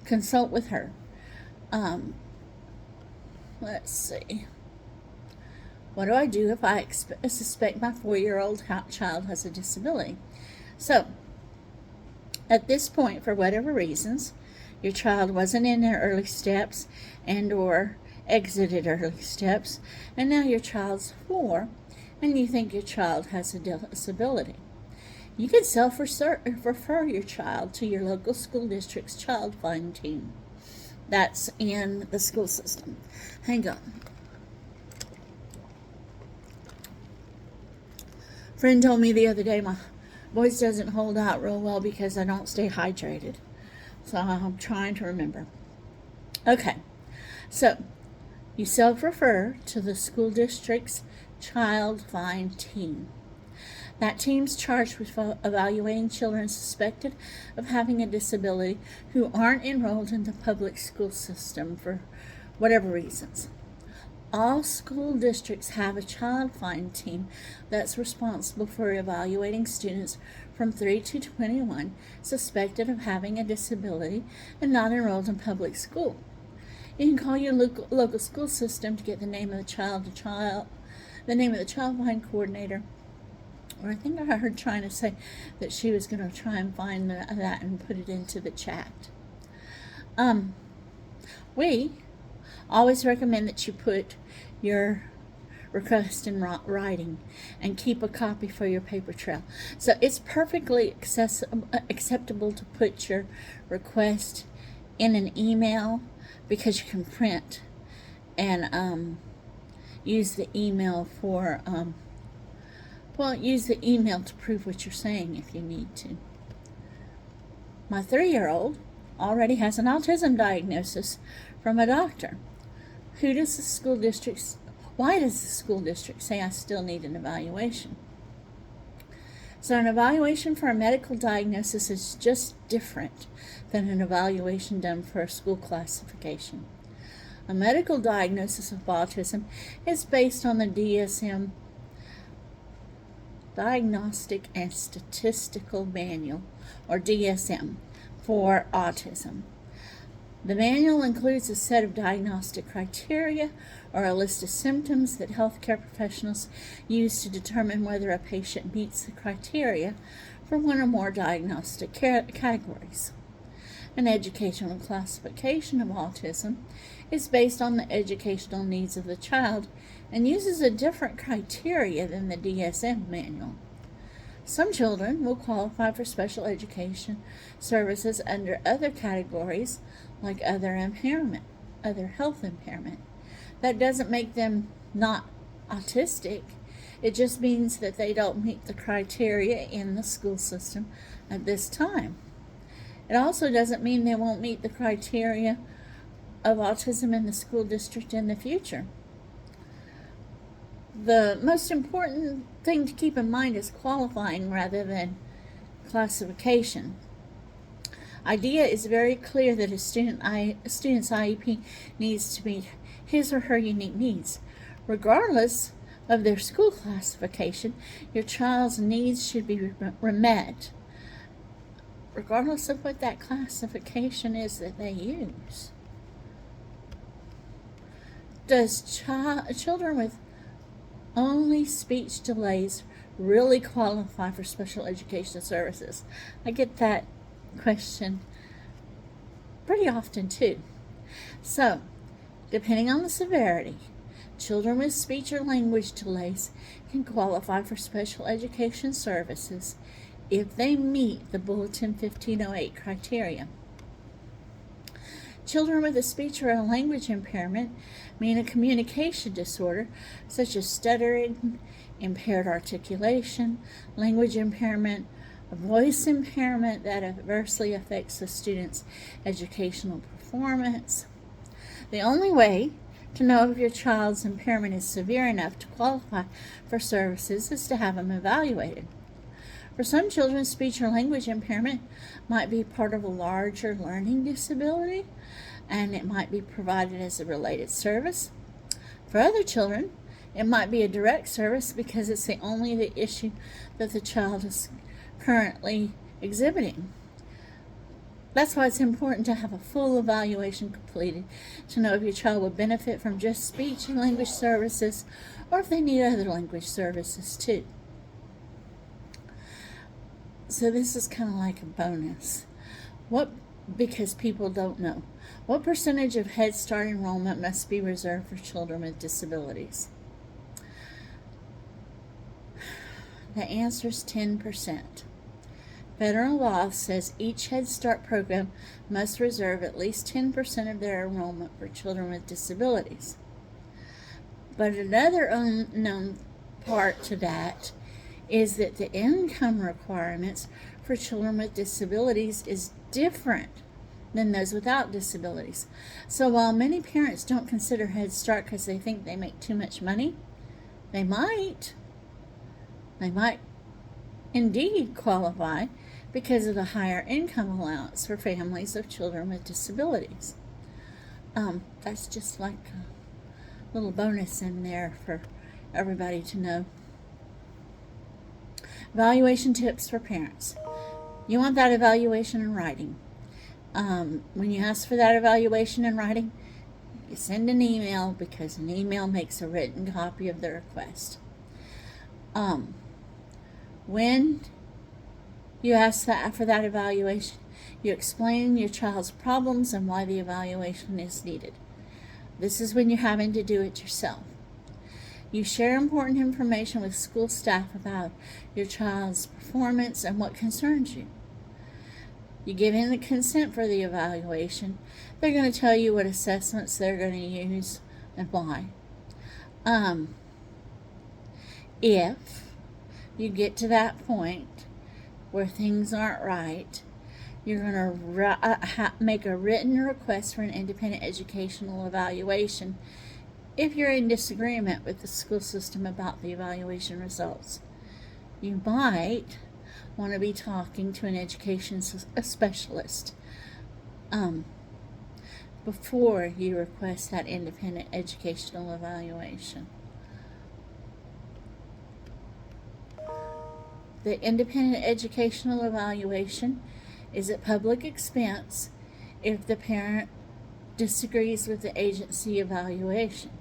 consult with her. Let's see. What do I do if I suspect my 4-year-old child has a disability? So, at this point, for whatever reasons, your child wasn't in their early steps and or exited early steps, and now your child's 4, and you think your child has a disability. You can self-refer your child to your local school district's child find team. That's in the school system. Hang on. Friend told me the other day my voice doesn't hold out real well because I don't stay hydrated. So I'm trying to remember. Okay, so you self-refer to the school district's child find team. That team's charged with evaluating children suspected of having a disability who aren't enrolled in the public school system for whatever reasons. All school districts have a child find team that's responsible for evaluating students from 3 to 21 suspected of having a disability and not enrolled in public school. You can call your local school system to get the name of the child find coordinator. Or I think I heard her trying to say that she was going to try and find that and put it into the chat. We always recommend that you put your request in writing and keep a copy for your paper trail. So it's perfectly acceptable to put your request in an email because you can print and use the email for use the email to prove what you're saying if you need to. My 3-year-old already has an autism diagnosis from a doctor. Why does the school district say I still need an evaluation? So an evaluation for a medical diagnosis is just different than an evaluation done for a school classification. A medical diagnosis of autism is based on the DSM, Diagnostic and Statistical Manual, or DSM, for autism. The manual includes a set of diagnostic criteria or a list of symptoms that healthcare professionals use to determine whether a patient meets the criteria for one or more diagnostic categories. An educational classification of autism is based on the educational needs of the child and uses a different criteria than the DSM manual. Some children will qualify for special education services under other categories like other health impairment. That doesn't make them not autistic. It just means that they don't meet the criteria in the school system at this time. It also doesn't mean they won't meet the criteria of autism in the school district in the future. The most important thing to keep in mind is qualifying rather than classification. IDEA is very clear that a student's IEP needs to meet his or her unique needs. Regardless of their school classification, your child's needs should be met, regardless of what that classification is that they use. Does children with only speech delays really qualify for special education services? I get that question pretty often too. So, depending on the severity, children with speech or language delays can qualify for special education services if they meet the Bulletin 1508 criteria. Children with a speech or a language impairment mean a communication disorder such as stuttering, impaired articulation, language impairment, a voice impairment that adversely affects the student's educational performance. The only way to know if your child's impairment is severe enough to qualify for services is to have them evaluated. For some children, speech or language impairment might be part of a larger learning disability, and it might be provided as a related service. For other children, it might be a direct service because it's the only the issue that the child is currently exhibiting. That's why it's important to have a full evaluation completed to know if your child will benefit from just speech and language services or if they need other language services too. So this is kind of like a bonus. Because people don't know, what percentage of Head Start enrollment must be reserved for children with disabilities? The answer is 10%. Federal law says each Head Start program must reserve at least 10% of their enrollment for children with disabilities. But another unknown part to that is that the income requirements for children with disabilities is different than those without disabilities. So while many parents don't consider Head Start because they think they make too much money, they might indeed qualify because of the higher income allowance for families of children with disabilities. That's just like a little bonus in there for everybody to know. Evaluation tips for parents. You want that evaluation in writing. When you ask for that evaluation in writing, you send an email because an email makes a written copy of the request. When you ask for that evaluation, you explain your child's problems and why the evaluation is needed. This is when you're having to do it yourself. You share important information with school staff about your child's performance and what concerns you. You give in the consent for the evaluation. They're going to tell you what assessments they're going to use and why. If you get to that point where things aren't right, you're going to make a written request for an independent educational evaluation if you're in disagreement with the school system about the evaluation results. You might want to be talking to an education specialist before you request that independent educational evaluation. The independent educational evaluation is at public expense if the parent disagrees with the agency evaluation.